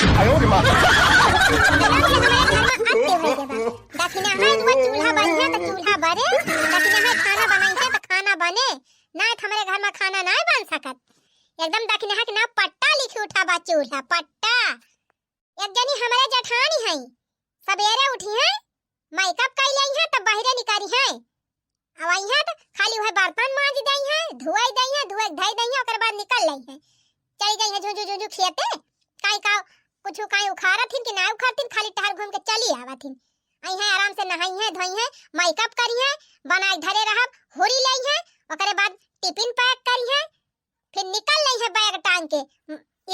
哎呦我的妈！ दखिना है वो चूल्हा बनी है तो चूल्हा बने, दखिना है खाना बनाई है तो खाना बने, ना हमारे घर में खाना ना बन सकत। एकदम दखिना है कि ना पट्टा लिखी उठा बा चूल्हा पट्टा। एक जनी हमारे जठानी है, सवेरे उठी है, मेकअप कर ली है तो बहरे निकली है, अब आई है तो खाली वह बर्तन मांज दई है, धोई दई है, धोए धई दई है, ओकर बाद निकल ली है, चली गई है झुझु झुझु खेते, काई का कुछ काई उखाड़ा थी कि ना उखाड़ थी, खाली टहर घूम के चली आवा थी। आई है आराम से नहाई है, धोई है, मेकअप करी है, बनाई धरे रहब, होरी लाई है, ओकरे बाद टिफिन पैक करी है, फिर निकल ली है बैग टांग के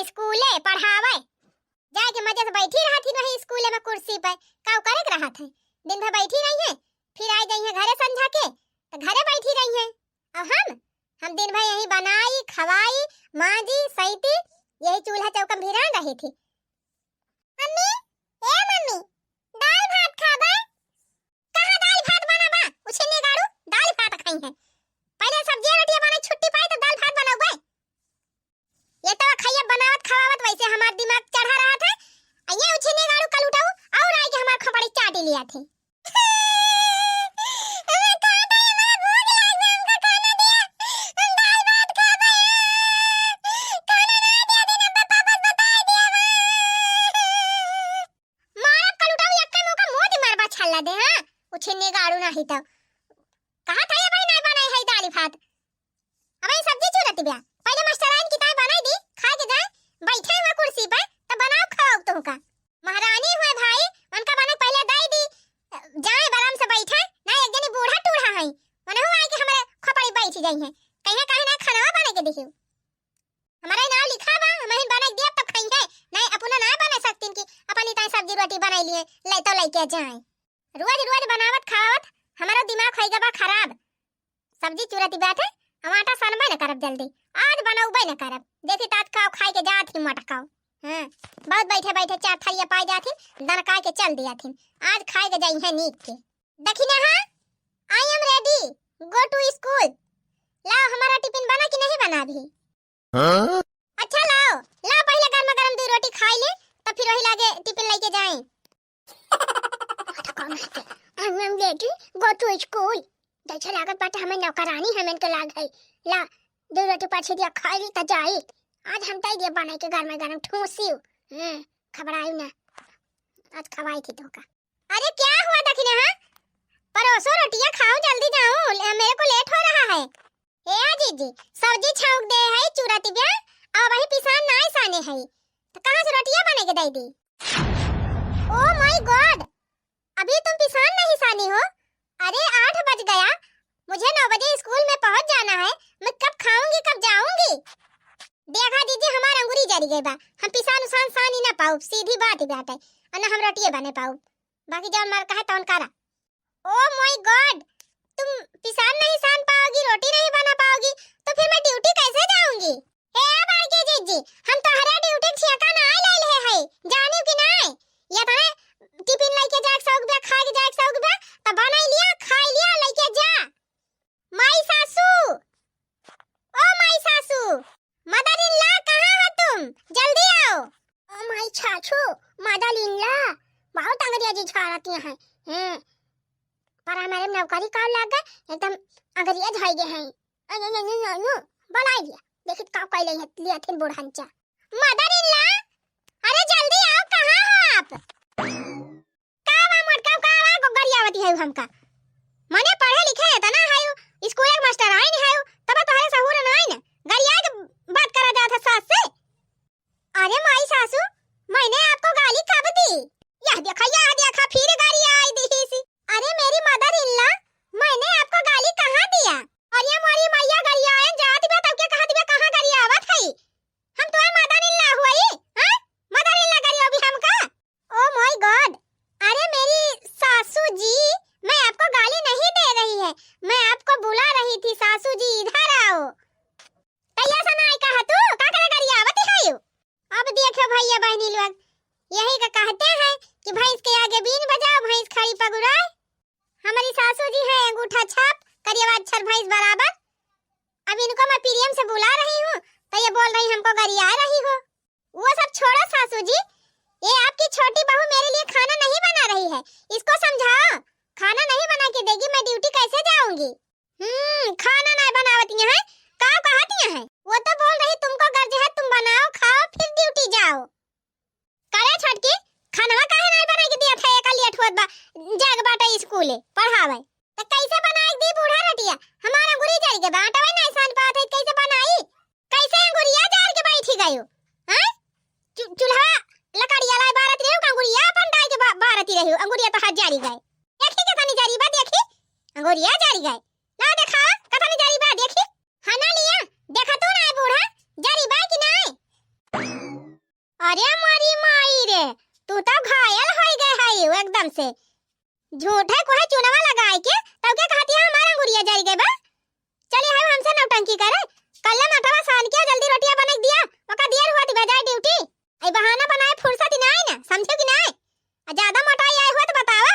स्कूले पढ़ावे। जाके मजे से बैठी रहा थी नहीं स्कूले में कुर्सी पर, का करे रहा था, दिन भर बैठी रही है, फिर आई गई है घरे संझा के तो घरे बैठी रही है। अब हम दिन भर यही बनाई खवाई माजी सईती, यही चूल्हा चौका भिरान रही थी। मम्मी ए मम्मी दाल भात खाबा? कहां दाल भात बनाबा? उसे ने गाड़ू दाल भात खाई है, पहले सब्जी रोटी बनाई, छुट्टी पाई तो दाल भात बनाओगे। ये तो खैया बनावत खवावत वैसे हमार दिमाग चढ़ा रहा था, ये उसे ने गाड़ू कल उठाऊ और आई के हमार खपड़ी चाटी लिया थे। दे हां उछने गाड़ू नहीं तो कहा था ये भाई नहीं बनाई है दाल भात, अब ये सब्जी चुरती बया, पहले मास्टराइन की ताई बनाई दी, खा के जाए, बैठे हुए कुर्सी पर तो बनाओ खाओ तुमका, महारानी हुए भाई उनका बना पहले दाई दी, जाए आराम से बैठे ना, एक जनी बूढ़ा टूढ़ा है मने हुआ कि हमारे खपड़ी बैठ गई है, कहीं कहीं ना खाना बना के देखियो, हमारे नाम लिखा बा, हमें बना दे तब खाई है, नहीं अपना ना बना सकती कि अपनी ताई सब्जी रोटी बनाई लिए ले तो लेके जाए, रोज रोज बनावत खावत हमारा दिमाग होई गबा खराब। सब्जी चुरती बैठे हम आटा सनबे न करब जल्दी, आज बनाऊबे न करब, देखी तात खाओ खाई के जात ही मटकाओ। हां बहुत बैठे बैठे चार थरिया पाई जाथी, दनका के चल दिया थी, आज खाई के जाई है नीक के। देखिना हां I am ready go to school, लाओ हमारा टिफिन बना कि नहीं बना भी? हां अच्छा लाओ लाओ, पहले गरम गरम दो रोटी खाई ले तब फिर वही लागे टिफिन लेके जाएं। I'm ready go to school, दैछा लागत बाटे हमें नौकरानी हमें के लाग है, ला दो रोटी पाछे दिया खाई ली त जाई, आज हम तई दिया बनाई के घर में गरम ठूसियो, खबराई ना आज खवाई थी तो का। अरे क्या हुआ दखिने हां परोसो रोटियां खाओ जल्दी जाओ, मेरे को लेट हो रहा है। ए जीजी सब्जी छौंक दे है चुराती ब्या और वही पिसान नाई साने है, तो कहां से रोटियां बने के दई दी? ओ माय गॉड अभी तुम पिसान नहीं सानी हो? अरे 8 बज गया, मुझे 9 बजे स्कूल में पहुंच जाना है, मैं कब खाऊंगी कब जाऊंगी? देखा दीदी हमार अंगूरी जरी गई बा, हम पिसान उसान सानी ना पाऊ, सीधी बात ही बात है, और ना हम रोटियां बने पाऊ, बाकी जब मर कहे तौन करा। ओ माय गॉड तुम पिसान नहीं सान पाओगी, रोटी नहीं बना पाओगी, तो फिर मैं ड्यूटी कैसे जाऊंगी? ए बाड़के जीजी हम तोहरे ड्यूटी छिका ना ले ले है, जानी कि नहीं? ये तो टिफिन लेके जाक सौग बे खा के जाक सौग बे त बनाई लिया खाई लिया लेके जा। माई सासू ओ माई सासू मदर इन लॉ कहां हो तुम, जल्दी आओ। ओ माई चाचू मदर इन लॉ बहुत अंग्रेजी जी छाड़ती हैं, पर हमारे नौकरी का लग एकदम अंग्रेजी झाई गए हैं, बनाई लिया देखित का कोई ले लिया थे बुढ़ांचा। मदर इन लॉ अरे जल्दी आओ, कहां हो आप? है हमका मने पढ़े लिखे है तना है स्कूल के मास्टर आए नहीं है तब तोहरे सहूर न आई न गरिया के बात करा जात है सास से। अरे माई सासू मैंने आपको गाली कब दी? यह देखा फिर गाली आई दी सी। अरे मेरी मदर इन लॉ मैंने आपको गाली कहां दिया? और ये मोरी मैया गरिया आए जात बे तब के कहा दिबे कहां गरिया आवत है? हम तो मदर इन लॉ हुई हां, मदर इन लॉ गरिया भी हमका? ओ माय गॉड अरे मेरी सासू जी मैं आपको गाली नहीं दे रही है, मैं आपको बुला रही थी, सासू जी इधर आओ। तैया सनाई कहा तू का करे गरिया आवत है? अब देखो भैया बहनी लोग यही का कहते हैं कि भैंस के आगे बीन बजाओ भैंस खड़ी पगुराए। हमारी सासू जी है अंगूठा छाप करिएवा अक्षर भैंस बराबर। अब इनको मैं प्रियम से बुला रही हूँ तो ये बोल रही हमको गरिया रही हो। वो सब छोड़ो सासू जी, मटकी खाना काहे नहीं बना के दिया था एक लेट होत बा जग बाटा स्कूले पढ़ावे त कैसे बनाई दी बूढ़ा रटिया हमारा अंगूरी जल के बाटा वही नहीं सान पात है कैसे बनाई कैसे अंगूरिया जार के बैठी गयो हैं चूल्हा लकड़िया लाई बारत रहियो अंगूरिया अपन डाल के बारती रहियो अंगूरिया तो हाथ जारी गए देखी के तनी जारी बा देखी अंगूरिया जारी गए ला देखा कथनी जारी बा देखी हना लिया देखा तू ना बूढ़ा जारी बा कि नहीं अरे मारी माई रे तू तो घायल हो गए है एकदम से झूठे को है चुनावा लगाए के तब के कहती है हमारा अंगूरिया जारी गए बा चली है हमसे नौटंकी करे कल मठवा सान के जल्दी रोटियां बना के दिया ओका देर हुआ बजाय ड्यूटी आई बहाना बनाए फुर्सत नहीं ना समझो कि नहीं ज्यादा मोटाई आए हुआ तो बतावा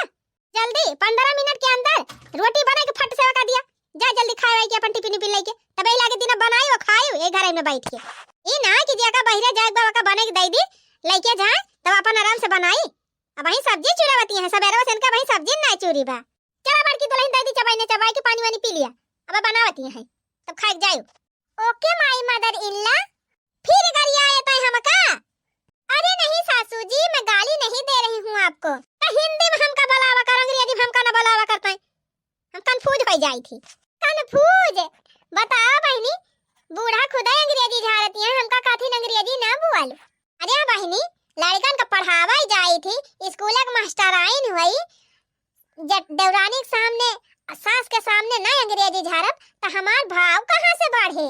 जल्दी 15 मिनट के अंदर रोटी बना के फट से ओका दिया जा जल्दी खाए के अपन टिफिन पिन लेके तबे लागे दिन बनाई और खाई एक घर में बैठ के ई ना कि जगह बहिरे जाए बाबा का बने के दे दी लेके जाए तब अपन आराम से बनाई अब वही सब्जी चुरावती है सबेरे से इनका वही सब्जी नहीं चूरी बा चला बड़की दुल्हन दे दी चबाई ने चबाई के पानी वानी पी लिया अब बनावती है तब खाए जाओ ओके माई मदर इल्ला फिर गरिया आए तय हमका अरे नहीं सासू जी मैं गाली नहीं दे रही हूँ आपको तो हिंदी में हमका बुलावा कर अंग्रेजी में हमका ना बुलावा करते हैं हम कंफ्यूज हो जाई थी कंफ्यूज बताओ बहनी बूढ़ा खुदा अंग्रेजी झाड़ती है हमका काथी अंग्रेजी ना बुआलो अरे बहनी लड़कन का पढ़ावा जाई थी स्कूल के मास्टराइन हुई देवरानी के सामने सास के सामने ना अंग्रेजी झाड़ब तो हमार भाव कहाँ से बढ़े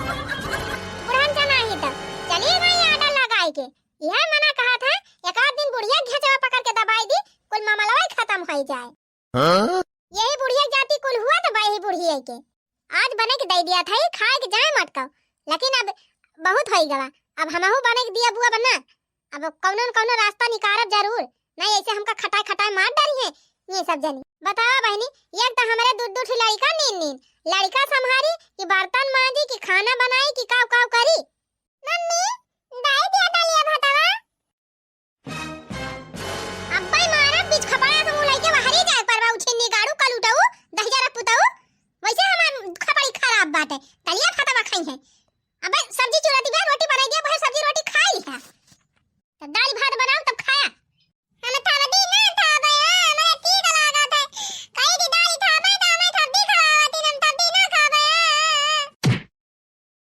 बुढ़ान चना ही तब चलिए भाई आटा लगाई के यह मना कहा था एक आध दिन बुढ़िया घेचवा पकड़ के दबाई दी कुल मामला खत्म हो जाए यही बुढ़िया जाती कुल हुआ तो वही बुढ़िया के आज बने के दे दिया था खाए के जाए मटका लेकिन अब बहुत हो गया अब हमहू बने के दिया बुआ बना अब कौनो न कौनो रास्ता निकारब जरूर नहीं ऐसे हमका खटाई खटाई मार डाली है ये सब जनी बताओ बहनी एक तो हमारे दूध दूध लड़का नीन लड़का संभारी कि बर्तन मांजी कि खाना बनाई कि काव काव करी मम्मी दाई दिया डालिया भातावा अब्बा मारा बीच खपड़ा से मुंह लेके बाहरी जाए परवा उछिन्नी गाड़ू कल उठाऊ दहिया रख पुताऊ वैसे हमार खपड़ी खराब बात है तलिया भातावा खाई है अबे सब्जी चुराती बे रोटी बनाई दिया वह सब्जी रोटी खा ली है तो दाल भात बनाओ तब खाया हमें थावा दी ना थावा हमें तीर लगा था कई दी दाल थावा तो हमें थब्बी खवाती हम तब्बी ना खावे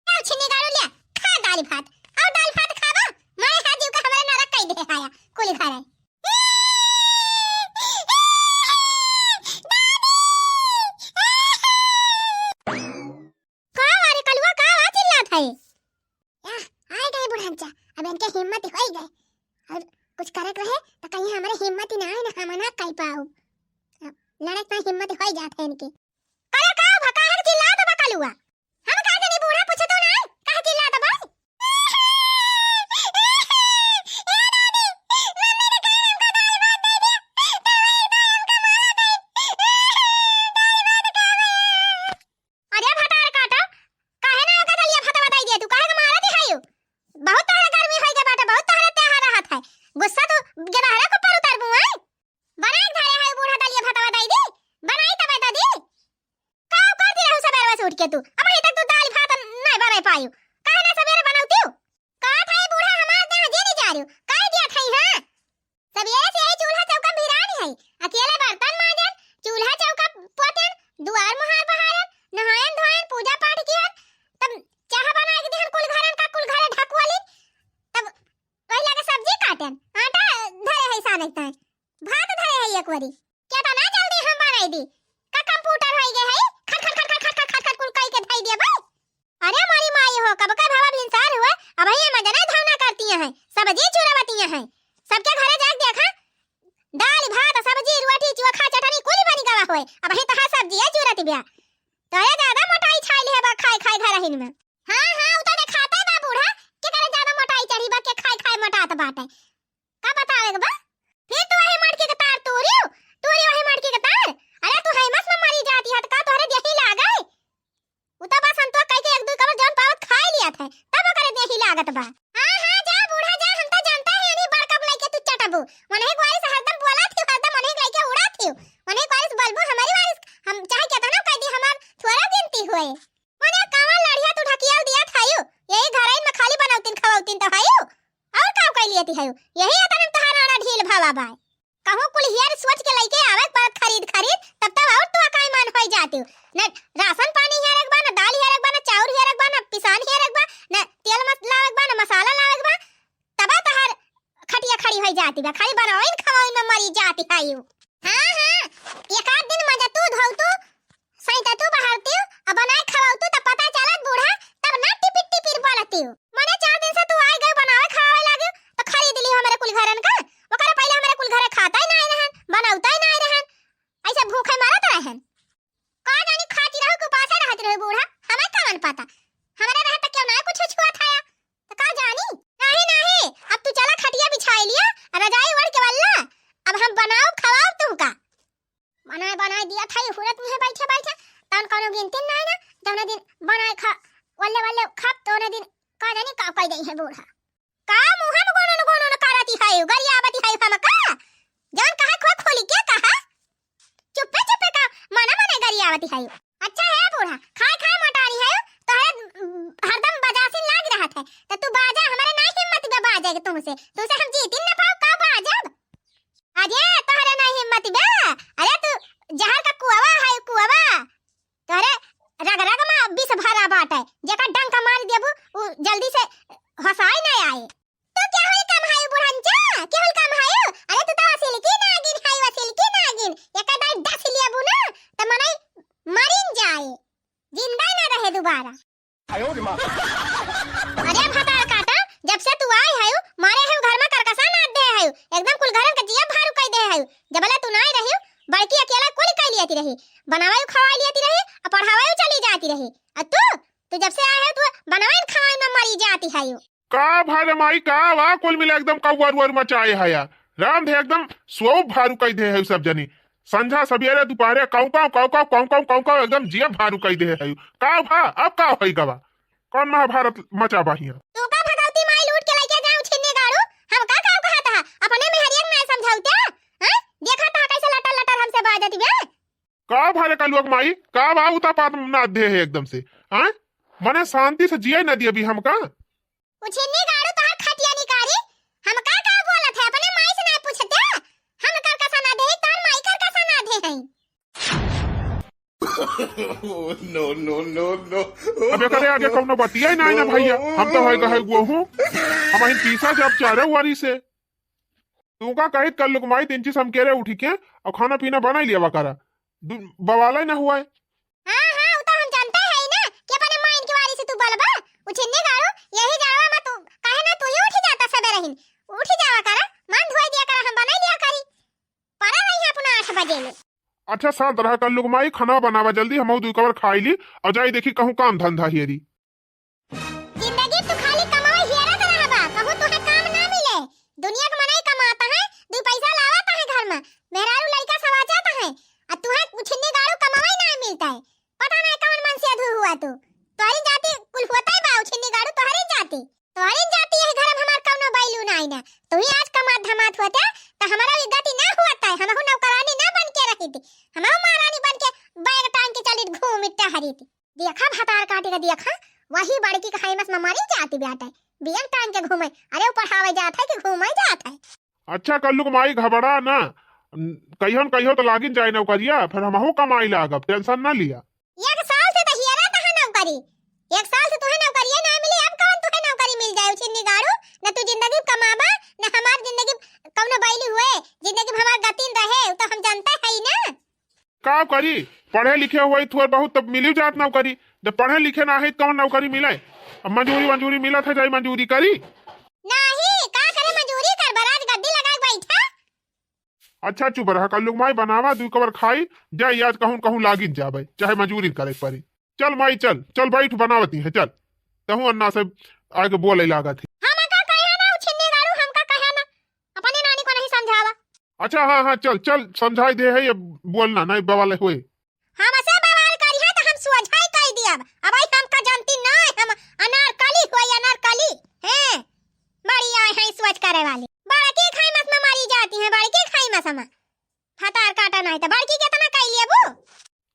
चल छिन्नी गाड़ू ले खा दाल भात और दाल भात खावा मारे हाथ जीव का हमारे नरक कई दे आया कुल खा रहे अब इनके हिम्मत हो गए और कुछ करत रहे तो कहीं हमारे हिम्मत ही ना है ना हम ना कह पाओ लड़क में हिम्मत हो जाते इनके करे का भका है चिल्ला तो बकलुआ हम कहा नहीं बूढ़ा पूछे तो ना कहा चिल्ला तो भाई अरे भटार काटो काहे ना का दलिया भात बताई दे तू काहे मारा दिखाइयो बहुत गुस्सा तो गदहरा को पर उतार बुआ बनाई धारे है बूढ़ा दलिया भात बताई दी बनाई तब बता दी का कर दी रहू सबेरे से उठ के तू अब अभी तक तू दाल भात नहीं बनाई पायू काहे ना सबेरे बनाउती हो का था बूढ़ा हमार दे जे नहीं जा रही काहे दिया थई हां सबेरे से यही चूल्हा चौका भिरानी है अकेले बर्तन मांजन चूल्हा चौका पोतन दुआर मुहार बहारन नहायन धोयन पूजा पाठ कियन तब चाह बना के देहन कुल घरन का कुल घर ढकवाली तब पहला के सब्जी काटन आटा धरे है सानकता भात धरे है एक बारी क्या ता ना जल्दी हम बनाई दी का कंप्यूटर हो गए है खट खट खट खट खट खट खट कुल कई के धाई दिया भाई अरे हमारी माई हो कब का भावा बिनसार हुआ अब ये मजना धावना करती हैं सब्जी चुरावती हैं सबके घरे जाके देखा दाल भात सब्जी रोटी चोखा चटनी कुल बनी गवा होए अब ही तहा सब्जी है चुराती बिया तो ये ज्यादा मोटाई छाई ले बा खाए खाए घर हिन में हां हां उता खाता है बा बूढ़ा के करे ज्यादा मोटाई चढ़ी बा के खाए खाए मोटात बाटे का बतावे बा फिर तू वही मटके के तार तोरियो वही मटके के तार अरे तू है मस में मरी जाती है का तोरे देही लागे उता बा संतो कह के एक दो कबर जौन पावत खा लिया था तब करे देही लागत बा हां हां जा बूढ़ा जा हम तो जानता है नहीं बड़का लेके तू चटबू मने वारिस हरदम बोला थी हरदम मने लेके उड़ा थी मने वारिस बलबू हमारी वारिस हम चाहे कहता ना कह दी हमार थोड़ा गिनती हुए मने कावा लड़िया तू ढकिया दिया थायो यही घराइन में खाली बनाउतिन खवाउतिन तो हायो जाती है। यही आता हम तहारा आना ढील भावा भाई कहूं कुल हियर सोच के लेके आवे पर खरीद तब और तू अकाई मान होई जाती न राशन पानी हियर एक बा न दाल हियर एक बा न चाउर हियर एक बा न पिसान हियर एक बा न तेल मसाला एक बा न मसाला लावे बा तब तहार खटिया खड़ी होई जाती बा खाली बनाइन खवाइन में मरी जाती है यू। हां एक आध दिन मजा तू धौ तू सैता तू बहारती अब बनाए खवाऊ तू तब पता चलत बूढ़ा तब ना टिपिट टिपिर बोलती मने 4 दिन से तू आई गए बनावे खावे लागे तो खरीद ली हमारे कुल घरन का ओकरा पहले हमारे कुल घरे खाता ही नहीं रहन बनावता ही नहीं रहन ऐसे भूखे मरत रहन का जानी खाती रहो के पासे रहत रहे बूढ़ा हमें कौन पता हमारे रहे तो क्यों ना कुछ छुआ था तो का जानी नहीं अब तू चला खटिया बिछाई लिया रजाई ओढ़ के वल्ला अब हम बनाओ खवाओ तुमका बनाए दिया था हुरत में बैठे बैठे तन कोनो गिनती नहीं ना जौने दिन बनाए खा वल्ले खप तोने दिन का जानी का कह दई है बूढ़ा का मुंह में गोनो करती है गरियावती है हमका जान कहा खो खोली के कहा चुप्पे का मना गरियावती है। अच्छा है बूढ़ा खाए मटारी है तो है हरदम बजासिन लाग रहा था तो तू बाजा हमारे नहीं हिम्मत बे बाजेगे तुमसे हम जीतिन न पाओ का बाजब अरे तोहरे नहीं हिम्मत बे अरे तू जहर का कुआवा है कुआवा तोहरे रग में विष भरा बाट है जेका डंक मार देबू उ जल्दी से हसाई नहीं आए तो क्या होई काम है बुढ़ंचा क्या होई काम है अरे तू तो वसील की नागिन है वसील की नागिन एकदा डस लियाबू ना त मने मरिन जाए जिंदा ना रहे दोबारा आयो रे मां अरे भतार काटा जब से तू आई है मारे है घर में करकसा ना दे है एकदम कुल घरन के जिया भारू कह दे है जबले तू नहीं रही बड़की अकेला कुल कह लियाती रही बनावाई खवाई लियाती रही और पढ़ावाई चली जाती रही और तू जब से आया है तू बनावाई खवाई में मरी जाती है का भारे माई का वा कुल मिला एकदम कौवर मचाए है यार राम भे एकदम सो भारू कह दे है सब जनी संझा सवेरे दोपहरे कौ एकदम जिया भारू कह दे है का भा अब का होई गवा कौन महाभारत मचा बाहिया तू का भगवती माई लूट के लेके जाऊं छिन्ने गाड़ू हम का कहता है अपने में हरियन नहीं समझाउते हैं देखा था कैसे लटर हमसे बाजती बे का भारे का लोग माई का बा उता पात ना दे है एकदम से हैं मने शांति से जिया न दिया भी हमका उछिन्नी गाड़ू तो खटिया निकारी हम का बोलत है अपने माई से ना पूछते हम कर कसा ना दे तार माई कर कसा ना दे नो अबे करे आगे कौनो बतिया ही ना भैया हम तो है कहे गो हूं हम ही पीसा जब चारे वारी से तू का कहित कर लोग माई 3 चीज हम केरे उठी के और खाना पीना बना लिया वकारा बवाला ना हुआ है। हां उ तो हम जानते है ना कि अपने माई की वारी से तू बलबा उछिन्नी गाड़ू यही जावा मत तू काहे ना तू ही उठ जाता सवेरे ही उठ जावा करा मन धोई दिया करा हम बना लिया करी परा नहीं अपना 8 बजे में अच्छा साथ रहा कर लोग माई खाना बनावा जल्दी हम दू कवर खाई ली और जाई देखी कहूं काम धंधा हियरी जिंदगी तू खाली कमाई हियरा कर रहबा कहूं तुहे काम ना मिले दुनिया का मनाई कमाता है 2 पैसा लावाता है घर में मेहरारू लड़का सवाचाता है और तुहे उछिन्नी गाड़ू कमाई ना मिलता है पता नहीं कौन मन से अधू हुआ तू तोरी जाति कुल होता है बा उछिन्नी गाड़ू तोहरी जाति है घर में हमार कौनो बैलू नहीं ना तू ही आज कमात धमात होता तो हमारा भी गति ना होता है हमहु नौकरानी ना बन के रही थी हमहु महारानी बन के बैग टांग के चली घूम इट्टा हरी थी देखा भतार काटे का देखा वही बड़की का हाईमस में मारी जाती बेटा बियन टांग के घूमे अरे पढ़ावे जाता है कि घूमे जाता है। अच्छा कर लोग माई घबरा ना कहियो तो लागिन जाए नौकरिया फिर हमहु कमाई लागब टेंशन ना लिया 1 साल से तो हियरा तहा नौकरी 1 साल से तुहे नौकरिया ना मिली अब कौन तुहे नौकरी मिल जाए छिन्नी गाड़ू न तू जिंदगी कमाबा न हमार जिंदगी कौनो बैली हुए जिंदगी में हमार गतिन रहे तो हम जानते है ही ना का करी पढ़े लिखे हुए थोड़ा बहुत तब मिली जात नौकरी जब पढ़े लिखे ना है कौन नौकरी मिले अब मंजूरी मिला था जाई मंजूरी करी नहीं का करे मंजूरी कर बराज गद्दी लगा के बैठा। अच्छा चुप रहा कर लोग माई बनावा 2 कवर खाई जाई आज कहूं लागिन जाबे चाहे मंजूरी करे पड़ी चल माई चल बैठ बनावती है चल कहूं अन्ना से आगे बोले लागा थी हम का कहे ना छिन्नी गाड़ू हम का कहे ना अपने नानी को नहीं समझावा। अच्छा हाँ चल समझाई दे है ये बोलना नहीं बवाले हुए हमसे बवाल करी है तो हम सुझाई कह दिया अब आई हम का जानती नहीं हम अनारकली हैं बड़ी आए हैं सोच करे वाली बड़की खाई मत में मारी जाती है बड़की खाई मत में फटार काटा नहीं तो बड़की कितना कह लिए वो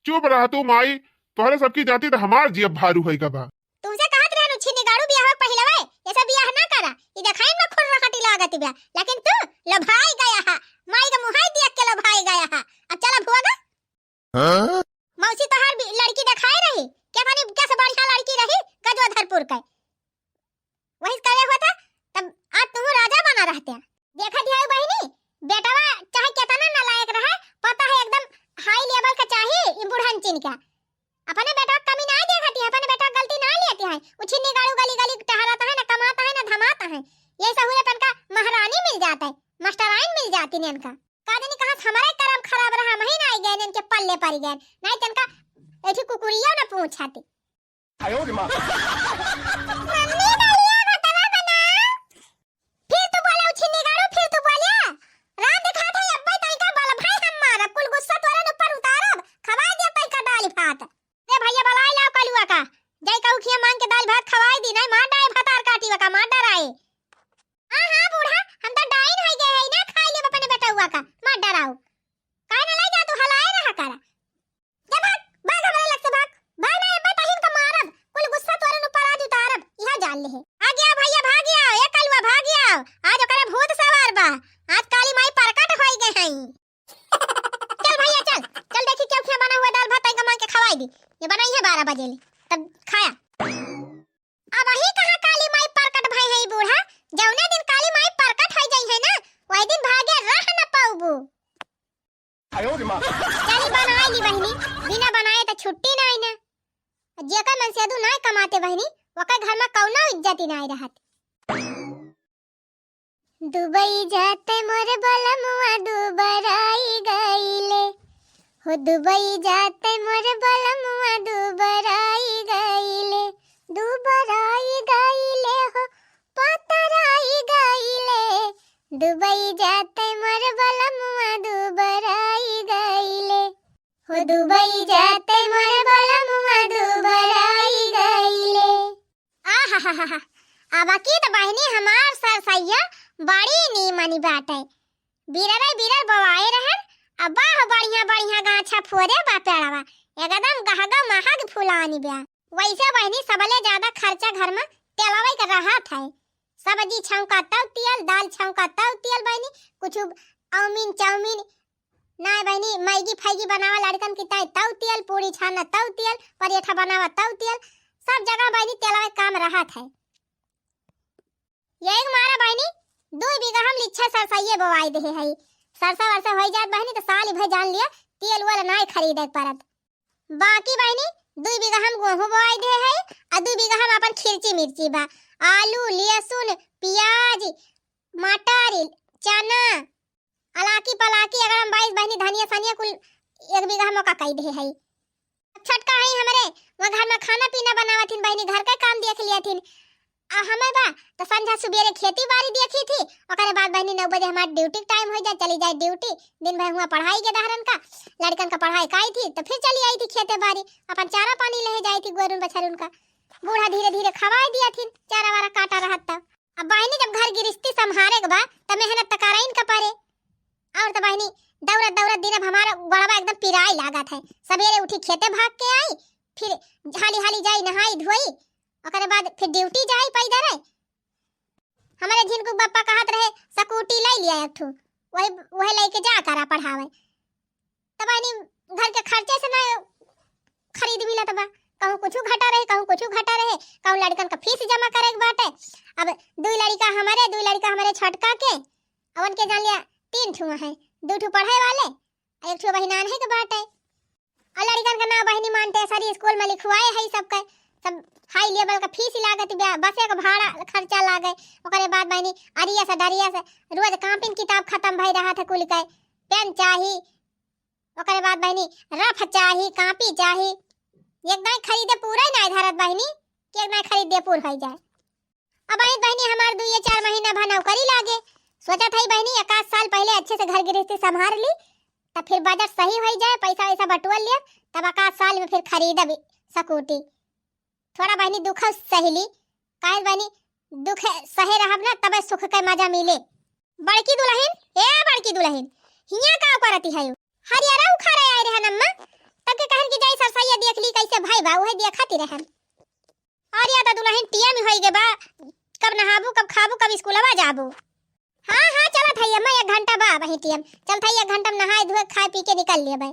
चुप रहा तू माई तोहरे सबकी जाती तो हमार जीव भारू है कबा तुमसे कहत रहे नु छिन्नी गाड़ू बियाह पहले वे ऐसा बियाह ना करा ई देखाई में खुर रखटी लागत लागत बा, लेकिन तू लभाई गया है, माई का मुहाई देख के लभाई गया है। अब चला भुआ गा मौसी तोहार लड़की दिखाई रही क्या मानी कैसे बढ़िया लड़की रही गजवाधरपुर का वही करे होता तब आज तू राजा बना रहते। देखा दिया बहनी बेटावा चाहे कितना नालायक रहे पता है एकदम हाई लेवल का चाहिए ई बुढ़न चिन का अपने बेटा कमी नहीं देखती है, अपने बेटा गलती नहीं लेती है, उछिनी गाड़ू गली गली टहराता है ना, कमाता है ना, धमाता है। ये सहूलत का महारानी मिल जाता है, मास्टराइन मिल जाती ने इनका कादनी कहा हमारे कर्म खराब रहा महीना आई गए इनके पल्ले पड़ गए नहीं तनका ऐठी कुकुरिया ना पूछाती आयो रे मां मम्मी दलिया बतावा बना फिर तू बोले उछिनी गाड़ू फिर तू बोले राम दिखा था अब्बा तई का बाल भाई हम मारा कुल गुस्सा तोरे ऊपर उतारब खवा दे तई का दाल भात रे भैया बलाई लाओ कलुआ का जय कहू खिया मांग के दाल भात खवाई दी नहीं मार डाए भातार काटीवा का मार डराए। हां बूढ़ा हम तो डाइन हो गए है ना खाई ले अपने बेटा हुआ का मार डराओ काहे ना ले जा तू हलाए रहा कर जा भाग हमारे लग से भाग मैं अब्बा तहिन का मारब कुल गुस्सा तोरे ऊपर आज उतारब यहां जान ले आ गया भैया भाग गया ए कलुआ भाग गया आज ओकरे भूत सवार बा आज काली माई प्रकट होई गए हैं। चल भैया चल चल देखी क्या क्या बना हुआ दाल भात का मांग के खवाई दी ये बनाई है 12 बजे ले तब खाया। अब वही कहां काली माई प्रकट भई है बूढ़ा जौने दिन काली माई प्रकट हो जाई है ना वही दिन भागे रह न पाऊबू। आयो रे मां चली बनाई ली बहनी बिना बनाए तो छुट्टी नहीं ना जेकर मन से दू नहीं कमाते बहनी ओकर घर में कौनो इज्जत ही नहीं रहत। दुबई जाते मोर बलमुआ दुबराई गईले हो दुबई जाते मोर बलमुआ दुबराई गईले हो पतराई गईले दुबई जाते मोर बलमुआ दुबराई गईले हो दुबई जाते मोर बलमुआ दुबराई गईले। आहा अब की तो बहनी हमार सरसैया बड़ी नीमनी बात है बीरर बवाए रहन अब्बा हो बढ़िया गाछा फोरे बा पेड़वा एकदम गहगा महग फुलानी बा वैसे बहनी सबले ज्यादा खर्चा घर में तेलवे का रहा था सब्जी छौंका तब तेल दाल छौंका तब तेल बहनी कुछ चाउमीन ना बहनी मैगी फैगी बनावा लड़कन की ताई तब तेल पूरी छाना तब तेल पराठा बनावा तब तेल सब जगह बहनी तेलवे काम रहा था। ये मारा बहनी 2 बीघा हम लिच्छा सरसैये बोवाई दे है सरसा वर्षा हो जात बहनी तो साल भर जान लिया तेल वाला नहीं खरीदे परत बाकी बहनी 2 बीघा हम गेहूं बोवाई दे है और 2 बीघा हम अपन खिरची मिर्ची बा आलू लहसुन प्याज मटर चना अलाकी पलाकी अगर हम 22 बहनी धनिया सनिया कुल 1 बीघा हम का कई दे है छटका है हमरे वो घर में खाना पीना बनावथिन बहनी घर का काम देख लियाथिन आ हमें बा तो संध्या सुबेरे खेती बाड़ी देखी थी ओकरे बाद बहनी 9 बजे हमार ड्यूटी टाइम हो जाए चली जाए ड्यूटी दिन भर हुआ पढ़ाई के दहरन का लड़कन का पढ़ाई काई थी तो फिर चली आई थी खेते बाड़ी अपन चारा पानी ले जाई थी गोरुन बछरुन का बूढ़ा धीरे धीरे खवाई दिया थी चारा वारा काटा रहत त अब बहनी जब घर गिरस्ती संभारे के बा त मेहनत त कराइन का पारे और त बहनी दौड़त दिन अब हमारा गड़वा एकदम पिराई लागत है सवेरे उठी खेते भाग के आई फिर हाली जाई नहाई धोई ओकरे बाद फिर ड्यूटी जाई पैदल रहे हमारे जिनको पापा कहत रहे स्कूटी ले लिया एक ठो वही लेके जा करा पढ़ावे तब नहीं घर के खर्चे से ना खरीद मिला तब कहूं कुछ घटा रहे कहूं लड़कन का फीस जमा करे के बाटे अब 2 लड़का हमारे छटका के अवन के जान लिया 3 ठो है 2 ठो पढ़ाई वाले एक ठो बहिना है के बाटे और लड़कन का ना बहनी मानते सारी स्कूल में लिखवाए है सबका सब हाई लेवल का फीस लागत बसे का भाड़ा खर्चा लागे ओकरे बाद बहनी अरिया से डरिया से रोज कॉपी किताब खत्म भई रहा था कुल के पेन चाही ओकरे बाद बहनी रफ चाही कॉपी चाही एक नहीं खरीदे पूरा नहीं धरत बहनी कि एक नहीं खरीदे पूर हो जाए। अब बहनी हमार 2-4 महीना भर नौकरी लागे सोचा था बहनी 1 साल पहले अच्छे से घर गृहस्थी संभाल ली तब फिर बजट सही हो जाए पैसा वैसा बटुअल लिया तब 1 साल में फिर खरीदब स्कूटी थोड़ा बहनी दुख सहेली काहे बहनी दुख सहे रहब ना तब सुख के मजा मिले। बड़की दुल्हन हिया का करती है हरियारा उखाड़े आए रहन अम्मा तब के कहन की जाई सरसैया देख ली कैसे भाई बा ओहे देखती रहन और या तो दुल्हन टिया में होई गे बा कब नहाबू कब खाबू कब स्कूलवा जाबू हाँ हाँ चलत है अम्मा 1 घंटा बा वही टीएम चलत है 1 घंटा में नहाए धोए खाए पी के निकल लिए भाई।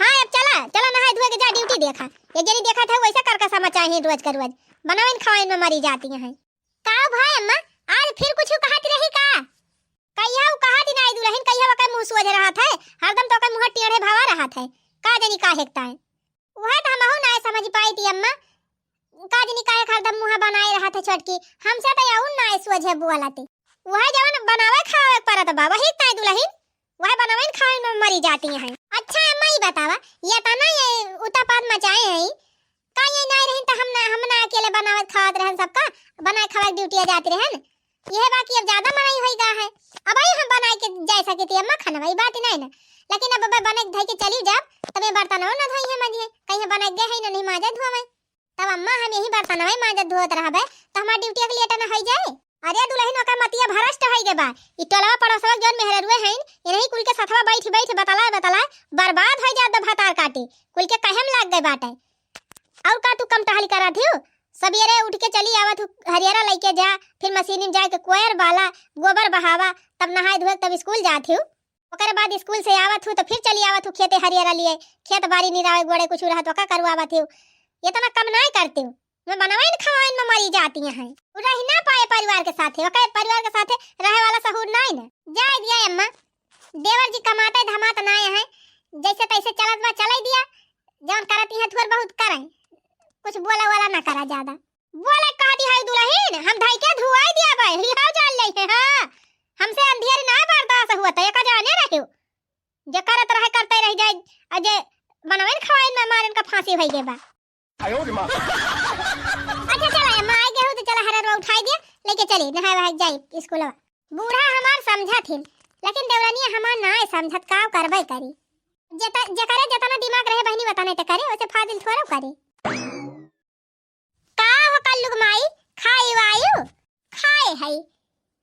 हाँ अब चला चला नहाए धोए के जा ड्यूटी देखा ये जरी देखा था वैसा कर का समाचार है रोज कर रोज बनावन खावन में मरी जाती हैं। का भाई अम्मा आज फिर कुछ कहत रही का कहिया कहा दिन आई दुल्हन कहिया का मुंह सोज रहा था हरदम तो का मुंह टेढ़े भावा रहा था का जनी का हेकता है वह तो हम ना समझ पाई थी अम्मा का जनी का हरदम मुंह बनाए रहा था छोटकी हमसे तो याउन ना सोज है बुआ लाते वह जवन बनावे खावे परत बाबा ही ताई दुल्हन वह बनावे खावे में मरी जाती हैं। अच्छा अम्मा ही बतावा ये तना ये उतापात मचाए हैं का ये नहीं रही तो हम ना अकेले बनावत खावत रहन सबका बनाए खावे ड्यूटी जाती रहन ये बाकी अब ज्यादा मनाई होईगा है अब आई हम बनाए के जा सके थी अम्मा खाना वही बात नहीं ना लेकिन अब बने धई के चली जब तबे बर्तन ना धोई है मजे कहीं बना गए है ना नहीं माजा धोवे तब अम्मा हम यही बर्तन है माजा धोत रहबे तो हमार ड्यूटी के लेट ना होई जाए। अरे दुल्हन का मतिया भरष्ट होई गे बा ई टोलवा पड़ोसवा जोन मेहररुए हैं इन्हीं कुल के साथवा बैठ बतला बर्बाद हो जात भतार काटी कुल के कहम लाग गए बाटे और का तू कम टहल करा थियो सबेरे उठ के चली आवत हरियारा लेके जा फिर मशीन में जाके कोयर बाला गोबर बहावा तब नहाए धोए तब स्कूल जात हूँ ओकर बाद स्कूल से आवत हूँ तो फिर चली आवत हूँ खेते हरियारा लिए खेत बाड़ी निरावे गोड़े कुछ रहत तो का करवावत हूँ ये तो मैं कम नहीं करती हूँ मैं बनवाइन खवाइन में मरी जाती हैं रह ना पाए परिवार के साथ ओके परिवार के साथ रहे वाला सहूर नहीं ना जाए दिया अम्मा देवर जी कमाते धमाते ना है जैसे तैसे चलत बा चले दिया जौन करती है थोड़ बहुत करे कुछ बोला वाला ना करा ज्यादा बोले कहती है दुल्हन हम धाई के धुआई दिया भाई रिहाव जान ले है हां हमसे अंधेर ना बर्दाश्त हुआ त एक जाने रहियो जे करत रहे करते रह जाए अजे बनवाइन खवाइन में मारन का फांसी होई गे बा। आयो रे मां अच्छा चला अम्मा आ गए हो तो चला हरर उठाई दे लेके चली नहाए वहाए जाई स्कूलवा बूढ़ा हमार समझा थी लेकिन देवरानी हमार ना समझत का करबे करी जे करे जतना दिमाग रहे बहनी बताने ते करे ओसे फादिल थोड़ा करे का हो कल्लुक माई खाई वायु खाए है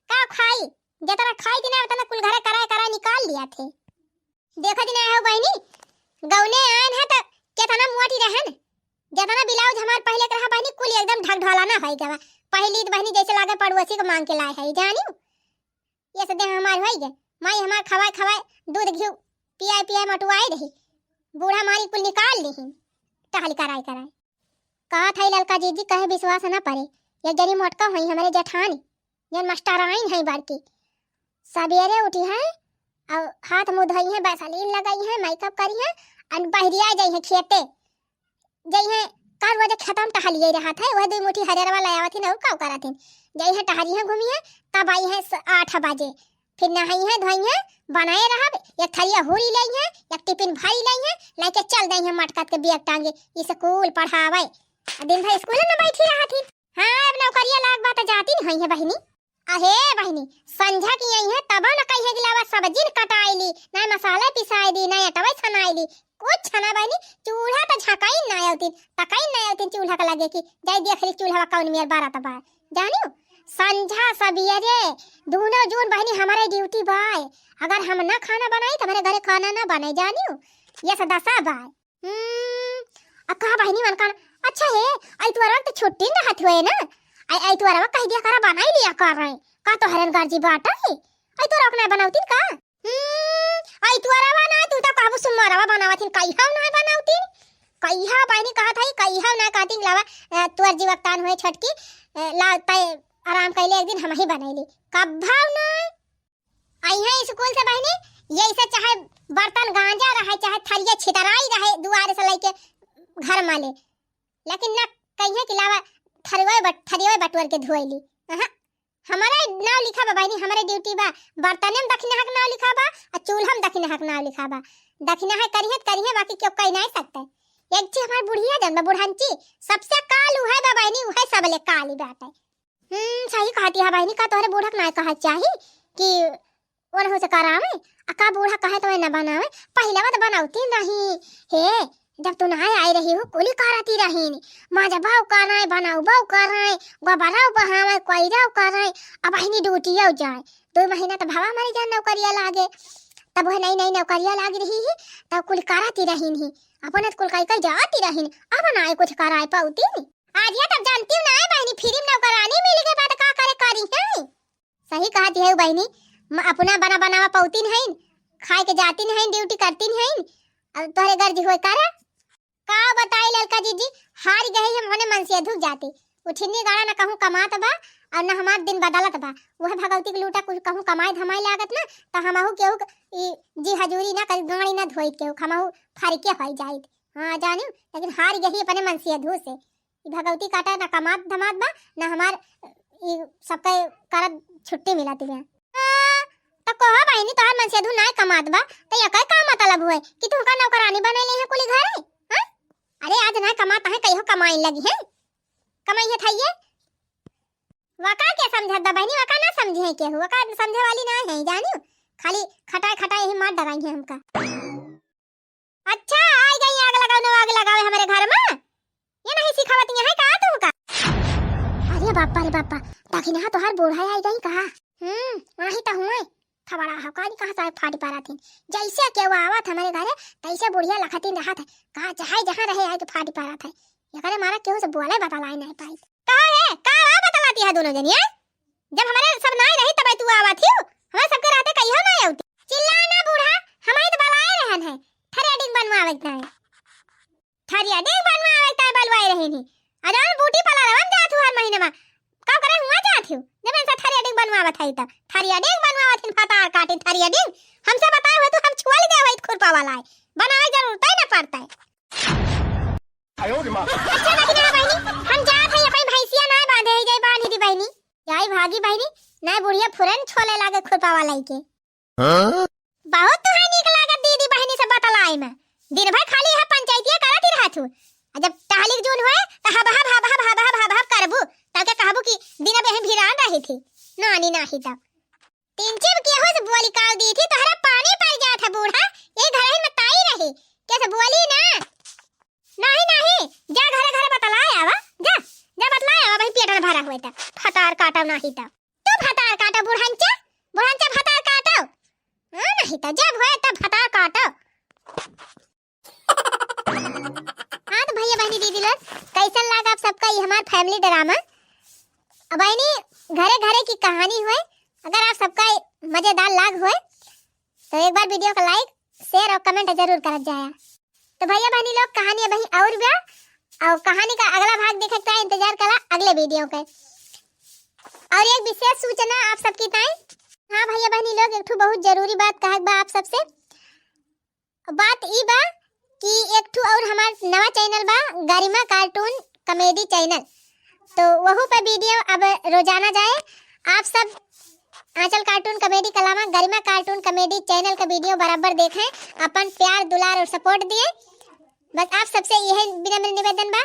का खाई जतना खाई दिना उतना कुल घरे कराए निकाल लिया थे देखो दिना हो बहनी गौने आन है त केतना मोटी रहन जतना ब्लाउज हमार पहले के रहा बहनी कुल एकदम ढक ढलाना है गवा पहली बहनी जैसे लागे पड़ोसी को मांग के लाए है जानियो ये से देह हमार होई गे माई हमार खवाए दूध घी पियाई मटुआई रही बूढ़ा मारी कुल निकाल ली टहल कराई कहा था ललका जीजी कहे विश्वास ना पड़े ये जरी मोटका हुई हमारे जेठानी जन मास्टराइन है बाड़की सवेरे उठी है और हाथ मुंह धोई है वैसलीन लगाई है मेकअप करी है और बहरिया जाई है खेते जाई है कार वजह खत्म टहलिए रहा था वह 2 मुट्ठी हरियरवा लाया थी ना का करा थी जाई है टहली है घूमी है तब आई है 8 बजे फिर नहाई है धोई है बनाए रहा एक थरिया होरी लाई है एक टिफिन भारी लाई है लेके चल गई है मटकत के बैग टांगे स्कूल पढ़ावे दिन भर स्कूल में बैठी रहा थी। हां अब नौकरिया लाग बात जाती नहीं है बहनी अहे बहनी संझा की आई है तब न कही है गिलावा सब्जी कटाईली ना मसाला पिसाई दी ना अटवा छनाईली कुछ छना बहनी चूल्हा तो झकाई ना आउती तकाई ना आउती चूल्हा का लगे कि जाई देख ली चूल्हा कौन मेर 12 तबा जानियो संझा सवेरे दोनों जून बहनी हमारे ड्यूटी बाय अगर हम ना खाना बनाई तो हमारे घरे खाना ना बने जानियो ये सदसा बाय अका बहनी मन का अच्छा है आई तोरा तो छुट्टी ना हाथ हुए ना आई तोरा कह दिया करा बनाई लिया कर रहे का तो हरन गाजी बाटा है आई तोरा अपना बनावती का आई तोरा बना तू तो काबू सुमारवा बनावती कहिया ना बनावती कहिया बहनी कहा था कहिया ना कहती लावा तोर जीवकतान हुए छटकी ला आराम कैले एक दिन हम ही बनैली कब भाव ना आई है स्कूल से बहनी यही से चाहे बर्तन गांजा रहे चाहे थरिया छितराई रहे दुआरे से लेके घर माले लेकिन ना कहिए कि लावा थरिया बटवर के धोइली हमारा नाम लिखा बा बहनी हमारे ड्यूटी बा बर्तने में दक्षिण हक नाम लिखा बा और चूल्हा में दक्षिण हक नाम लिखा बा दक्षिण हक करिए बाकी क्यों कह नहीं सकते एक चीज हमारी बुढ़िया जन बुढ़ानची सबसे काल है बा बहनी वह सब ले काली बात है सही कहती है बहनी का तोहरे बूढ़ा ना कहा चाहिए कि और हो से करावे अका बूढ़ा कहे तो ना बनावे पहले बात बनावती नहीं हे जब तू नहाए आई रही हो कुली कराती रही माजा बाव कर रहे बनाऊ बाव कर रहे गोबराव बहावे कोईराव कर रहे अब बहनी ड्यूटिया जाए 2 महीना तो भावा हमारी जान नौकरिया लागे तब वह नई नौकरिया लाग रही है तब कुल कराती रही नहीं अपन कुल कई जाती रही अब ना कुछ कराए पाउती नहीं आज ये तब जानती हूँ ना बहनी फ्री में नौकरानी मिल गई बात का करे करी है सही वही कहती है बहनी, अपना बना बनावा पौती नहीं, खाए के जाती नहीं, ड्यूटी करती नहीं, अब तोहरे गर्ज होए करा का बताई ललका जीजी, हार गई हम होने मन से धुक जाती, उठनी गाड़ा ना कहूं कमात बा और ना हमार दिन बदलत बा, वह भगवती के लूटा कुछ कहूं कमाई धमाई लागत ना, तो हमहू केहू जी हजूरी ना कर गाड़ी ना धोई केहू हमहू फारिके हो जाइत। हां जानू, लेकिन हार गई अपने मन से धु से, भगवती काटा ना कमात धमात बा ना हमार सबके करत छुट्टी मिलत बा। तो कहा बहनी तोहर मन से धु ना कमात बा तो ये का मतलब हुए कि तू का नौकरानी बनेले है कुली घरे? हां अरे आज ना कमाता है कहियो कमाई लगी है, कमाई है थाइए वका के समझत बा बहनी, वका ना समझे है केहू, वका समझे वाली ना है जानू, खाली खटाई खटाई ही मार डराई है हमका। अच्छा आई गई आग लगाओ न आग लगावे हमारे घर में, ये नहीं सिखावत है का तुमका? अरे बापा रे बापा, ताकि ना तो हर बूढ़ा आई गई कहा। वही तो हुए थबड़ा हकानी कहां से फाड़ी पारा थी, जैसे केहू आवत हमारे घरे तैसे बुढ़िया लखतीन रहा था, कहा जहां जहां रहे आई तो फाड़ी पारा था, ये करे मारा केहू से बोले बतलाई नहीं पाई। कहा है का बतलाती है दोनों जनिया, जब हमारे सब नहीं रही तब तू आवत थी, हमारे सबके रहते कहियो नहीं आउती, चिल्लाना बूढ़ा हमारी तो बलाए रहन है, थ्रेडिंग बनवावत है, थ्रेडिंग बनवावत है बलवाई रहनी, अजान बूटी पला रवन जात हर महीने में का करे हुआ जात हूं, जब ऐसा थ्रेडिंग बनवावत है त थ्रेडिंग बनवावत है, फटार काटे थ्रेडिंग हमसे बताए हो तो हम छुआ ले देवे खुरपा वाला है, बनावे जरूरत ही ना पड़ता है। आयो रे मां, अच्छा लगी ना बहनी, हम जात है अपनी भैंसिया ना बांधे है, जय बांध दी बहनी, जाई भागी बहनी, ना बुढ़िया फुरन छोले लागे खुरपा वाला के। बहुत तो है निक लागत दीदी बहनी से बतलाई में, दिन भर खाली है पंचायतिया करत ही रहत हूं, जब तालिक जोन होए त hub hub hub hub hub hub hub करबू तब के कहबू कि दिन बहन भिरान रही थी, नानी नाही तब तीन चिप के हो से बोली काल दी थी, तोहरा पानी पड़ जात है बूढ़ा, ये घर ही में ताई रही कैसे बोली ना, नहीं नहीं जा घरे घरे बतलाए आवा, जा जा बतलाए आवा, भाई पेट में भरा हुए था, फटार काटो नहीं तब तू फटार काटो बुढ़ांचा बुढ़ांचा फटार काटो, हां नहीं तो जब होए तब फटार काटो। हां तो भैया बहनी दीदी लोग कैसन लगा आप सबका ये हमारा फैमिली ड्रामा, अब बहनी घरे घरे की कहानी हुए, अगर आप सबका मजेदार लाग हुए तो एक बार वीडियो को लाइक शेयर और कमेंट जरूर कर जाया। तो भैया बहनी लोग कहानी अभी और भी और कहानी का अगला भाग देखे का इंतजार करा अगले वीडियो के। और एक विशेष सूचना आप सबकी ताई, हाँ भैया बहनी लोग एक बहुत जरूरी बात कहक बा आप सबसे, बात ई बा कि एक और हमार नवा चैनल बा गरिमा कार्टून कॉमेडी चैनल, तो वहू पर वीडियो अब रोजाना जाए, आप सब आंचल कार्टून कॉमेडी के अलावा गरिमा कार्टून कॉमेडी चैनल का वीडियो बराबर देखें, अपन प्यार दुलार और सपोर्ट दिए, बस आप सबसे यह विनम्र निवेदन बा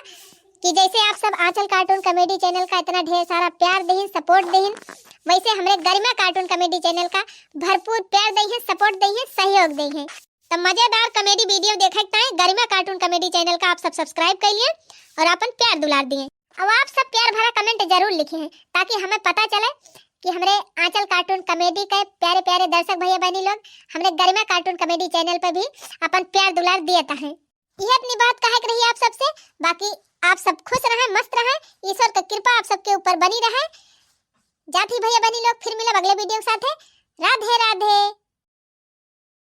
कि जैसे आप सब आंचल कार्टून कॉमेडी चैनल का इतना ढेर सारा प्यार देहिन सपोर्ट देहिन, वैसे हमरे गरिमा कार्टून कॉमेडी चैनल का भरपूर प्यार देहिन सपोर्ट देहिन सहयोग देहिन। तो मजेदार कॉमेडी वीडियो देखे गरिमा कार्टून कॉमेडी चैनल का आप सब सब्सक्राइब कर लिए और अपन प्यार दुलार दिए, अब आप सब प्यार भरा कमेंट जरूर लिखे हैं ताकि हमें पता चले कि हमारे आंचल कार्टून कॉमेडी के प्यारे प्यारे दर्शक भैया बहनी लोग हमारे गरिमा कार्टून कॉमेडी चैनल पर भी अपन प्यार दुलार देता है। यह अपनी बात कहे रही आप सबसे, बाकी आप सब खुश रहें मस्त रहें, ईश्वर की कृपा आप सबके ऊपर बनी रहे। जाती भैया बहनी लोग फिर मिलब अगले वीडियो के साथ, राधे राधे।